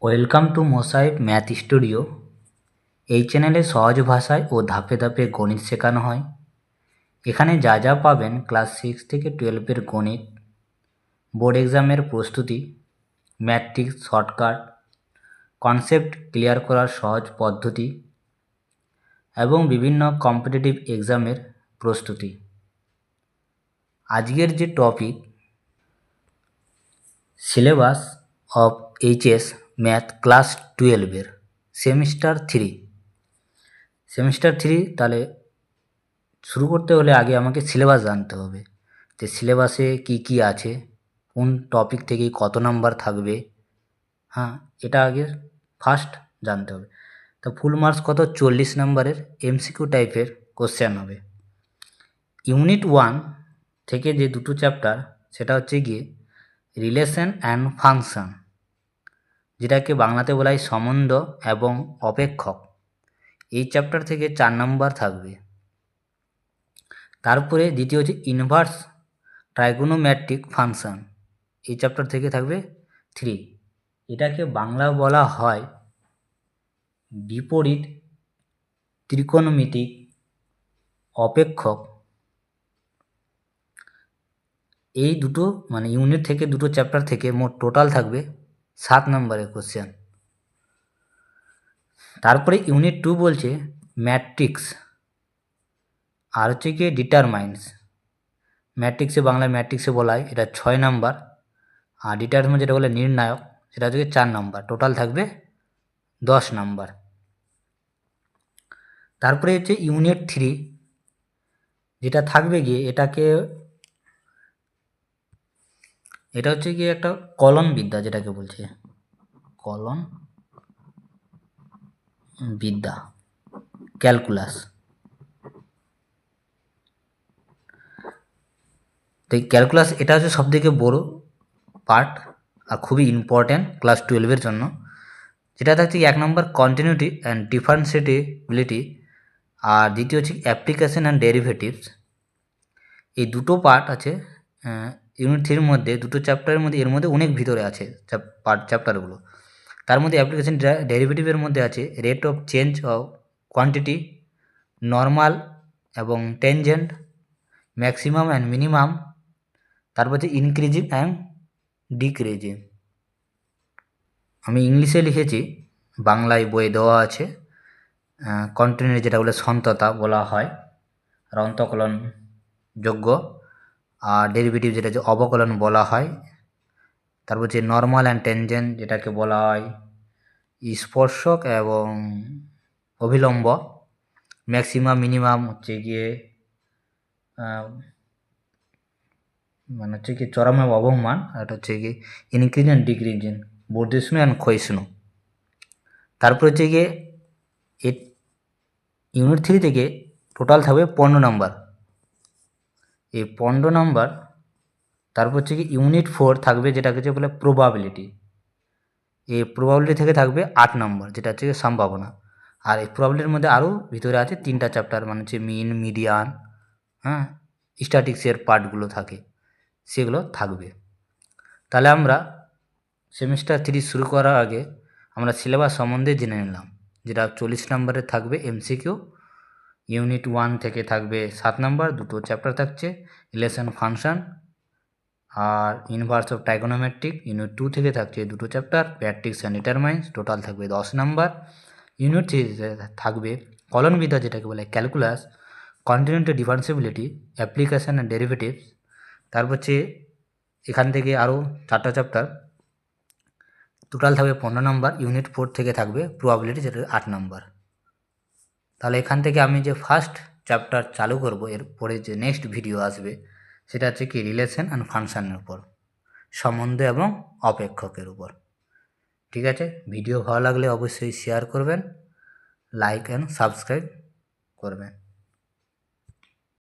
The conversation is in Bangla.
Welcome to mosaic math studio. এই চ্যানেলে সহজ ভাষায় ও ধাপে ধাপে গণিত শেখানো হয়। এখানে যা যা পাবেন ক্লাস 6 থেকে 12-এর গণিত, বোর্ড এক্সামের প্রস্তুতি, ম্যাট্রিক্স শর্টকাট, কনসেপ্ট ক্লিয়ার করার সহজ পদ্ধতি এবং বিভিন্ন কম্পিটিটিভ এক্সামের প্রস্তুতি। আজকের যে topic, syllabus of HS math class 12-এর সেমিস্টার 3। তাহলে শুরু করতে হলে আগে আমাকে সিলেবাস জানতে হবে, যে সিলেবাসে কি কি আছে, কোন টপিক থেকে কত নাম্বার থাকবে। এটা আগে ফার্স্ট জানতে হবে। তো ফুল মার্কস কত? 40 নাম্বারের এমসিকিউ টাইপের কোশ্চেন হবে। ইউনিট 1 থেকে যে দুটো চ্যাপ্টার, সেটা হচ্ছে গিয়ে রিলেশন অ্যান্ড ফাংশন, যেটাকে বাংলাতে বলা হয় সম্বন্ধ এবং অপেক্ষক। এই চ্যাপ্টার থেকে 4 নাম্বার থাকবে। তারপরে দ্বিতীয় হচ্ছে ইনভার্স ট্রাইগোনোমেট্রিক ফাংশন, এই চ্যাপ্টার থেকে থাকবে 3। এটাকে বাংলা বলা হয় বিপরীত ত্রিকোণমিতিক অপেক্ষক। এই দুটো ইউনিট থেকে দুটো চ্যাপ্টার থেকে মোট টোটাল থাকবে 7 নম্বরের কোশ্চেন। তারপরে ইউনিট 2 বলছে ম্যাট্রিক্স, আর হচ্ছে কি ডিটারমাইন্স। ম্যাট্রিক্সে বাংলায় ম্যাট্রিক্সে বলা হয়, এটা 6 নাম্বার। আর ডিটারমাইন্স যেটা বলে নির্ণায়ক, সেটা হচ্ছে 4 নাম্বার। টোটাল থাকবে 10 নাম্বার। তারপরে হচ্ছে ইউনিট 3, যেটা থাকবে গিয়ে এটা হচ্ছে গিয়ে একটা কলন বিদ্যা, যেটাকে বলছে কলন বিদ্যা, ক্যালকুলাস। তো এই ক্যালকুলাস এটা হচ্ছে সবথেকে বড় পার্ট আর খুবই ইম্পর্ট্যান্ট ক্লাস 12-এর জন্য। যেটা থাকছে 1 নম্বর কন্টিনিউটি অ্যান্ড ডিফারেন্সিয়েটিবিলিটি, আর দ্বিতীয় হচ্ছে অ্যাপ্লিকেশন অ্যান্ড ডেরিভেটিভস। এই দুটো পার্ট আছে ইউনিট 3-এর মধ্যে, দুটো চ্যাপ্টারের মধ্যে। এর মধ্যে অনেক ভিতরে আছে চ্যাপ্টারগুলো। তার মধ্যে অ্যাপ্লিকেশন ডেরিভেটিভের মধ্যে আছে rate of change of quantity, normal এবং টেনজেন্ট, ম্যাক্সিমাম অ্যান্ড মিনিমাম। তারপর হচ্ছে ইনক্রিজিং অ্যান্ড ডিক্রিজিং। আমি ইংলিশে লিখেছি, বাংলায় বই দেওয়া আছে। কন্টিনিউটি যেটা বলে সন্ততা বলা হয়, আর অন্তকলন যোগ্য। আর ডেরিভেটিভ যেটা হচ্ছে অবকলন বলা হয়। তারপর হচ্ছে নর্মাল অ্যান্ড টেনজেন্ট, যেটাকে বলা হয় স্পর্শক এবং অভিলম্ব। ম্যাক্সিমাম মিনিমাম হচ্ছে গিয়ে হচ্ছে কি চরম এবং অবমান। আর এটা হচ্ছে কি ইনক্রিজিং অ্যান্ড ডিক্রিজিং, বর্ধিষ্ণু অ্যান্ড ক্ষয়িষ্ণু। তারপর হচ্ছে গিয়ে ইউনিট 3 থেকে টোটাল থাকবে 15 নাম্বার। এই 15 নাম্বার। তারপর হচ্ছে কি ইউনিট 4 থাকবে, যেটাকে হচ্ছে বলে প্রবাবিলিটি। এই প্রবাবিলিটি থেকে থাকবে 8 নাম্বার, যেটা হচ্ছে সম্ভাবনা। আর এই প্রবাবিলিটির মধ্যে আরও ভিতরে আছে 3টা চ্যাপ্টার, হচ্ছে মিন, মিডিয়ান, স্ট্যাটিক্সের পার্টগুলো থাকে, সেগুলো থাকবে। তাহলে আমরা সেমিস্টার 3 শুরু করার আগে আমরা সিলেবাস সম্বন্ধে জেনে নিলাম, যেটা 40 নম্বরের থাকবে এমসিকিউ। ইউনিট 1 থেকে থাকবে 7 নাম্বার, দুটো চ্যাপ্টার থাকছে, রিলেশন ফাংশন আর ইনভার্স অফ ট্রাইগোনোমেট্রিক। ইউনিট 2 থেকে থাকছে দুটো chapter, matrix and determinants. Total থাকবে 10 নাম্বার। ইউনিট 3 থাকবে কলনবিদ্যা, যেটাকে বলে calculus, continuity differentiability, application and derivatives. তারপর হচ্ছে এখান থেকে আরও 4টা চ্যাপ্টার, টোটাল থাকবে 15 নাম্বার। ইউনিট 4 থেকে থাকবে প্রবাবিলিটি, যেটা 8 নাম্বার। তাহলে এখান থেকে আমি যে ফার্স্ট চ্যাপ্টার চালু করব, এরপরে যে নেক্সট ভিডিও আসবে, সেটা হচ্ছে কি রিলেশন অ্যান্ড ফাংশনের উপর, সম্বন্ধ এবং অপেক্ষকের উপর। ঠিক আছে, ভিডিও ভালো লাগলে অবশ্যই শেয়ার করবেন, লাইক অ্যান্ড সাবস্ক্রাইব করবেন।